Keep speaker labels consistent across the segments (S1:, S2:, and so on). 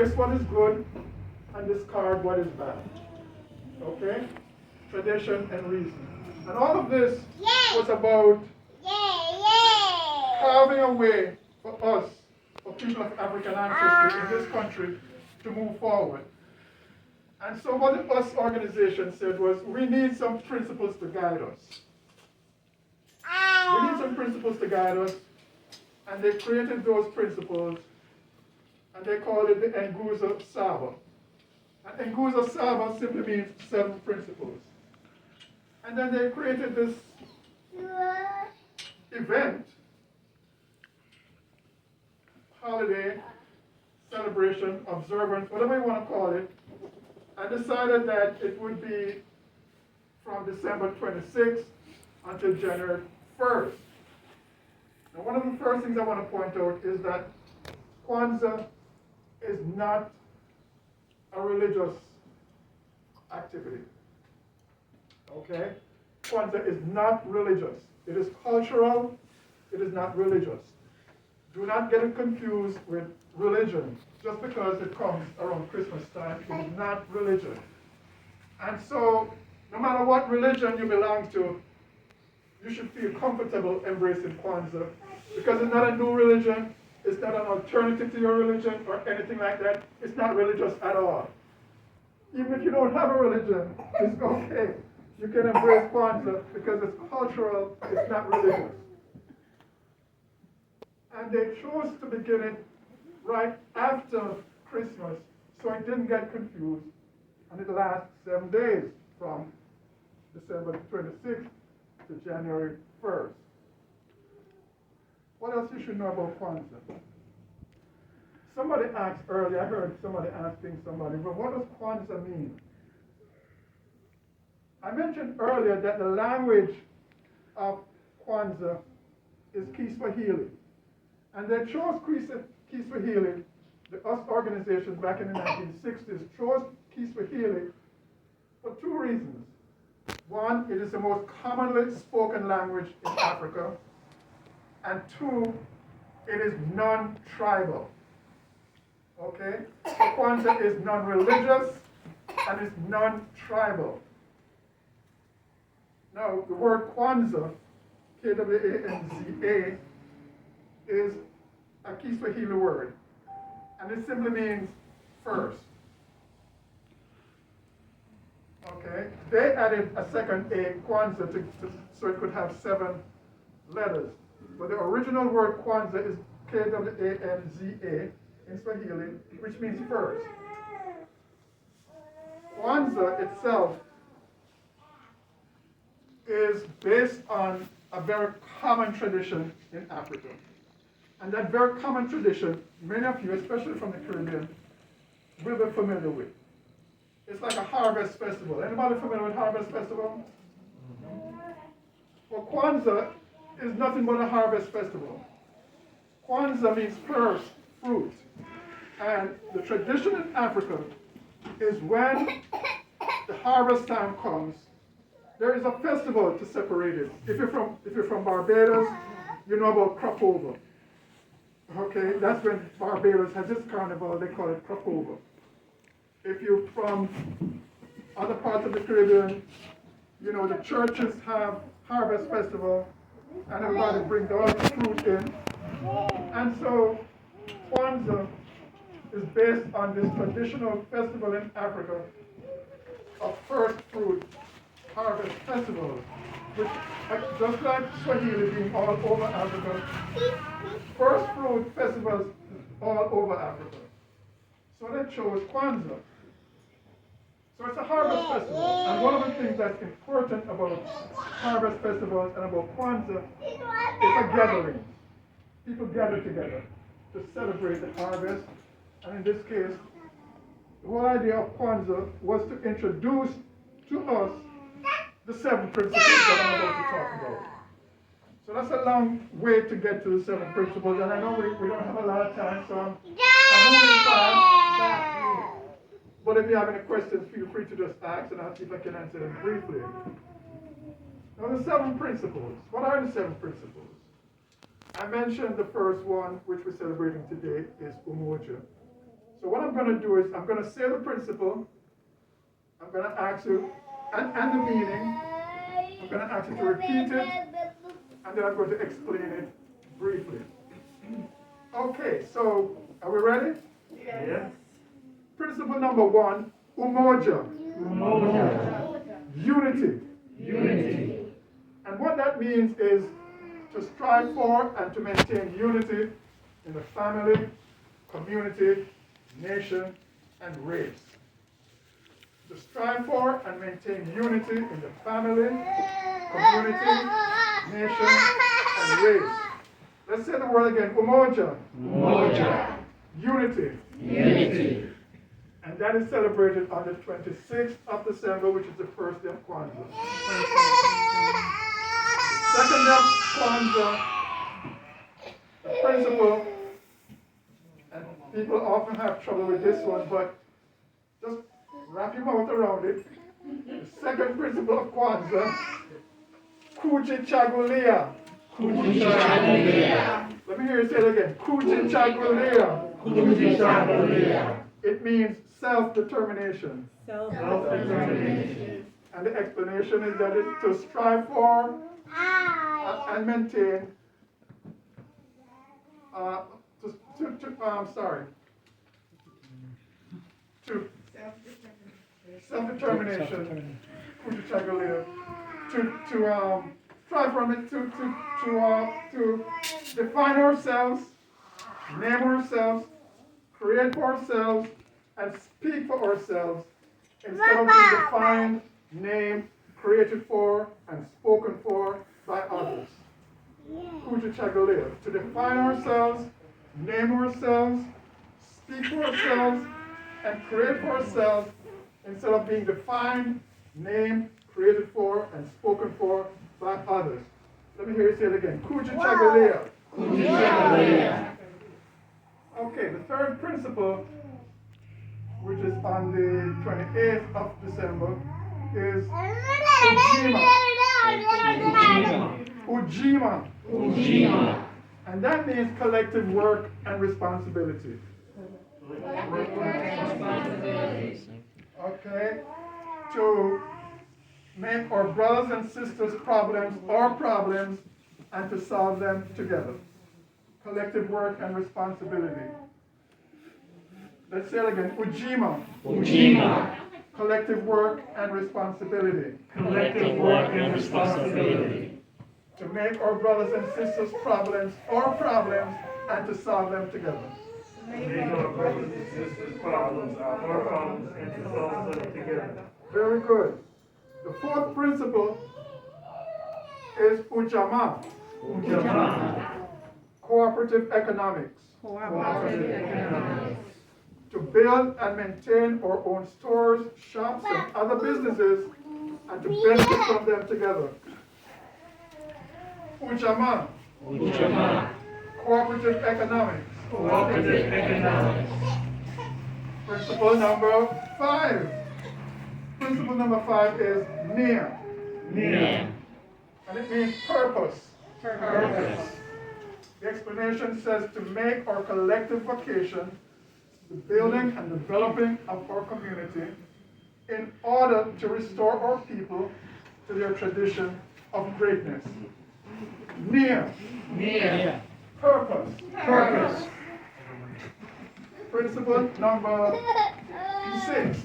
S1: embrace what is good and discard what is bad. Okay? Tradition and reason. And all of this was about carving a way for us, for people of African ancestry in this country, to move forward. And so what the US organization said was, we need some principles to guide us. We need some principles to guide us. And they created those principles, and they called it the Nguzo Saba. And Nguzo Saba simply means 7 principles. And then they created this event, holiday, celebration, observance, whatever you want to call it, and decided that it would be from December 26th until January 1st. Now, one of the first things I want to point out is that Kwanzaa is not a religious activity. Okay? Kwanzaa is not religious. It is cultural. It is not religious. Do not get it confused with religion. Just because it comes around Christmas time, it is not religion. And so, no matter what religion you belong to, you should feel comfortable embracing Kwanzaa, because it's not a new religion, it's not an alternative to your religion or anything like that. It's not religious at all. Even if you don't have a religion, it's okay. You can embrace Kwanzaa because it's cultural, it's not religious. And they chose to begin it right after Christmas, so it didn't get confused, and it lasts 7 days from December 26th to January 1st. What else you should know about Kwanzaa? Somebody asked earlier, I heard somebody asking somebody, well, what does Kwanzaa mean? I mentioned earlier that the language of Kwanzaa is Kiswahili. And they chose Kiswahili, the US organization back in the 1960s chose Kiswahili for 2 reasons. One, it is the most commonly spoken language in Africa. And 2, it is non-tribal. Okay? So Kwanzaa is non-religious and it's non-tribal. Now, the word Kwanzaa, Kwanza, is a Kiswahili word, and it simply means first. Okay? They added a second A, Kwanzaa, so it could have 7 letters. But the original word Kwanzaa is Kwanza in Swahili, which means first. Kwanzaa itself is based on a very common tradition in Africa. And that very common tradition, many of you, especially from the Caribbean, will be familiar with. It's like a harvest festival. Anybody familiar with harvest festival? Well, Kwanzaa is nothing but a harvest festival. Kwanzaa means first fruit. And the tradition in Africa is when the harvest time comes, there is a festival to separate it. If you're from Barbados, you know about crop over. Okay, that's when Barbados has this carnival, they call it crop over. If you're from other parts of the Caribbean, you know, the churches have harvest festival, and everybody brings all the fruit in. And so Kwanzaa is based on this traditional festival in Africa of first fruit harvest festivals, which, just like Swahili being all over Africa, first fruit festivals all over Africa. So they chose Kwanzaa. So it's a harvest festival. And one of the things that's important about harvest festivals and about Kwanzaa is a gathering. People gather together to celebrate the harvest. And in this case, the whole idea of Kwanzaa was to introduce to us the 7 principles that I'm about to talk about. So that's a long way to get to the 7 principles, and I know we don't have a lot of time, so I'm moving fast. But if you have any questions, feel free to just ask, and I'll see if I can answer them briefly. Now, the 7 principles. What are the 7 principles? I mentioned the first one, which we're celebrating today, is Umoja. So what I'm going to do is I'm going to say the principle. I'm going to ask you, and the meaning. I'm going to ask you to repeat it, and then I'm going to explain it briefly. Okay, so are we ready?
S2: Yes.
S1: Principle number 1, umoja.
S2: Umoja.
S1: Unity.
S2: Unity.
S1: And what that means is to strive for and to maintain unity in the family, community, nation, and race. To strive for and maintain unity in the family, community, nation, and race. Let's say the word again, umoja.
S2: Umoja.
S1: Unity.
S2: Unity.
S1: And that is celebrated on the 26th of December, which is the first day of Kwanzaa. Second day of Kwanzaa, the principle, and people often have trouble with this one, but just wrap your mouth around it. The second principle of Kwanzaa, kujichagulia.
S2: Kujichagulia.
S1: Let me hear you say it again. Kujichagulia.
S2: Kujichagulia.
S1: It means self-determination.
S2: Self-determination.
S1: And the explanation is that it's to strive for and maintain, self-determination, to strive for it, to define ourselves, name ourselves, create for ourselves, and speak for ourselves instead of being defined, named, created for, and spoken for by others. Kujichagulia, to define ourselves, name ourselves, speak for ourselves, and create for ourselves instead of being defined, named, created for, and spoken for by others. Let me hear you say it again. Kujichagulia.
S2: Kujichagulia.
S1: Okay, the third principle, which is on the 28th of December, is Ujima.
S2: Ujima.
S1: And that means collective work and responsibility. Okay? To make our brothers and sisters' problems our problems and to solve them together. Collective work and responsibility. Let's say it again. Ujima.
S2: Ujima.
S1: Collective work and responsibility.
S2: Collective work and responsibility.
S1: To make our brothers and sisters' problems our problems and to solve them together.
S2: Make our brothers and sisters' problems our problems and to solve them together.
S1: Very good. The fourth principle is Ujamaa.
S2: Ujamaa.
S1: Cooperative economics.
S2: Cooperative economics.
S1: To build and maintain our own stores, shops, and other businesses, and to benefit from them together. Ujamaa.
S2: Ujamaa.
S1: Cooperative economics.
S2: Cooperative economics.
S1: Principle number 5. Principle number 5 is Nia.
S2: Nia.
S1: And it means purpose.
S2: Purpose.
S1: The explanation says to make our collective vocation the building and developing of our community in order to restore our people to their tradition of greatness. Nia.
S2: Nia.
S1: Purpose.
S2: Purpose.
S1: Principle number 6.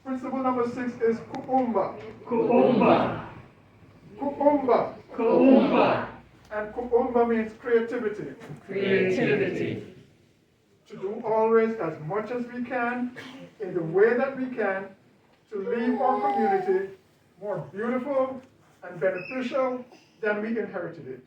S1: Principle number 6 is Kuumba.
S2: Kuumba.
S1: Kuumba.
S2: Kuumba.
S1: And Kuumba means creativity.
S2: Creativity.
S1: To do always as much as we can, in the way that we can, to leave our community more beautiful and beneficial than we inherited it.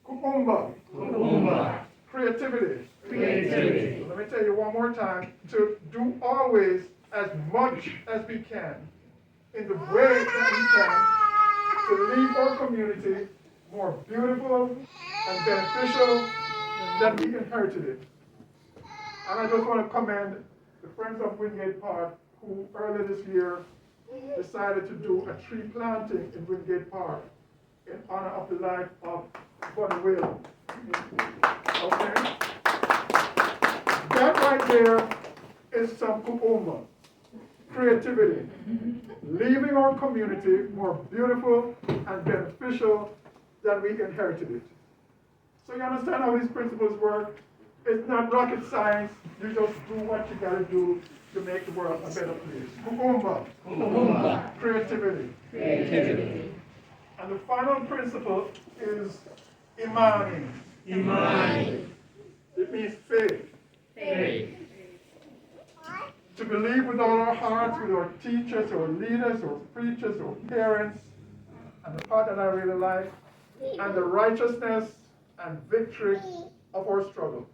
S1: Kuumba.
S2: Kuumba.
S1: Creativity.
S2: Creativity.
S1: So let me tell you one more time. To do always as much as we can, in the way that we can, to leave our community more beautiful and beneficial than we inherited it. And I just want to commend the Friends of Wingate Park, who earlier this year decided to do a tree planting in Wingate Park in honor of the life of Bunny Whalen. Okay? That right there is some kukumba, creativity, leaving our community more beautiful and beneficial than we inherited it. So you understand how these principles work? It's not rocket science. You just do what you gotta do to make the world a better place. Kukumba. Creativity. And the final principle is imani. It means faith. To believe with all our hearts, with our teachers, or leaders, or preachers, or parents, and the part that I really like, and the righteousness and victory of our struggle.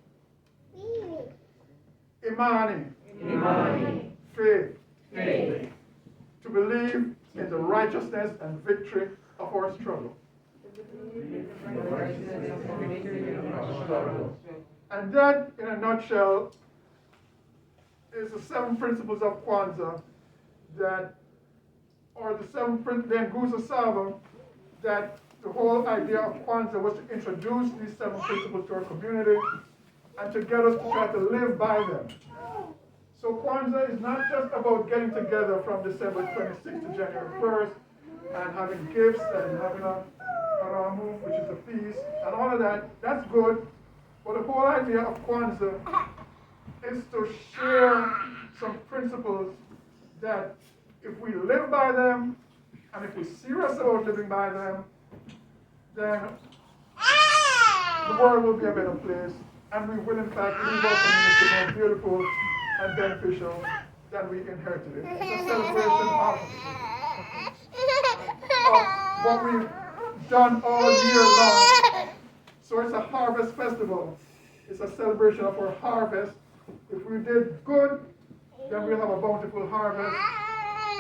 S1: Imani. Faith. To believe in the righteousness and victory of our struggle. And that, in a nutshell, is the 7 principles of Kwanzaa that, or the 7 then Nguzo Saba, that the whole idea of Kwanzaa was to introduce these 7 principles to our community and to get us to try to live by them. So Kwanzaa is not just about getting together from December 26th to January 1st and having gifts and having a haramu, which is a feast, and all of that. That's good. But the whole idea of Kwanzaa is to share some principles that if we live by them, and if we're serious about living by them, then the world will be a better place, and we will in fact leave our community more beautiful and beneficial than we inherited it. It's a celebration of what we've done all year long. So it's a harvest festival. It's a celebration of our harvest. If we did good, then we'll have a bountiful harvest.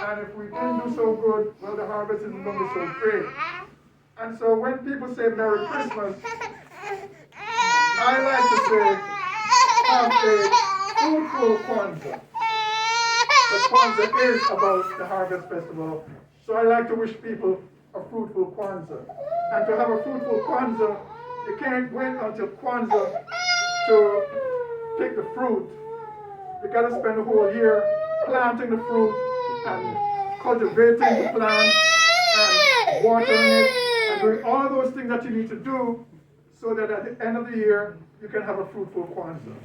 S1: And if we didn't do so good, well, the harvest isn't going to be so great. And so when people say Merry Christmas, I like to say, have a fruitful Kwanzaa. But Kwanzaa is about the harvest festival. So I like to wish people a fruitful Kwanzaa. And to have a fruitful Kwanzaa, you can't wait until Kwanzaa to pick the fruit. You got to spend the whole year planting the fruit and cultivating the plant and watering it and doing all of those things that you need to do so that at the end of the year you can have a fruitful Kwanzaa.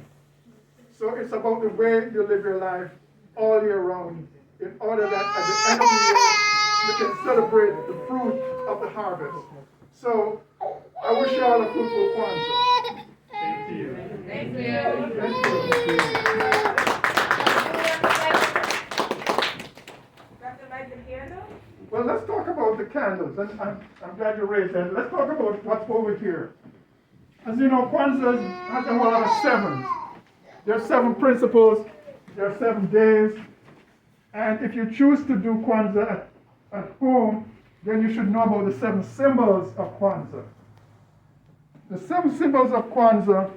S1: So it's about the way you live your life all year round in order that at the end of the year you can celebrate the fruit of the harvest. So I wish you all a fruitful Kwanzaa.
S2: Thank you.
S3: Thank you.
S1: Thank you. Well, let's talk about the candles. I'm glad you raised that. Let's talk about what's over here. As you know, Kwanzaa has a whole lot of sevens. There are 7 principles. There are 7 days. And if you choose to do Kwanzaa at home, then you should know about the 7 symbols of Kwanzaa. The 7 symbols of Kwanzaa,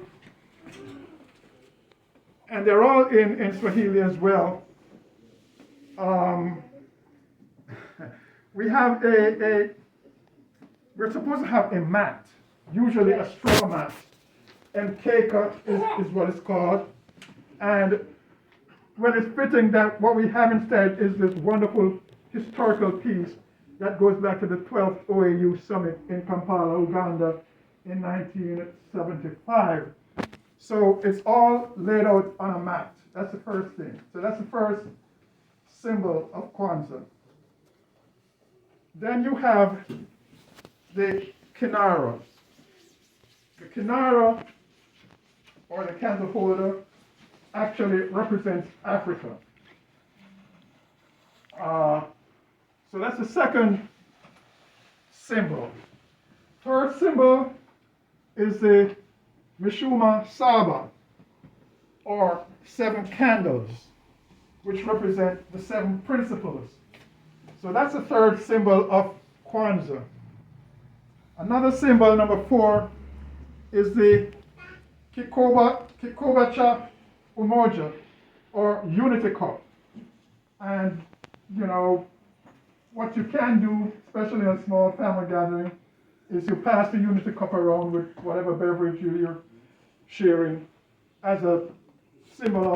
S1: and they're all in Swahili as well. We have we're supposed to have a mat, usually a straw mat. Mkeka is what it's called. And well, it's fitting that what we have instead is this wonderful historical piece that goes back to the 12th OAU summit in Kampala, Uganda in 1975. So it's all laid out on a mat. That's the first thing. So that's the first symbol of Kwanzaa. Then you have the kinara. The kinara, or the candle holder, actually represents Africa. So that's the second symbol. Third symbol is the Mishuma Saba, or 7 candles, which represent the 7 principles. So that's the third symbol of Kwanzaa. Another symbol, number 4, is the Kikobacha Umoja, or unity cup. And, you know, what you can do, especially in a small family gathering, is you pass the unity cup around with whatever beverage you're sharing as a symbol of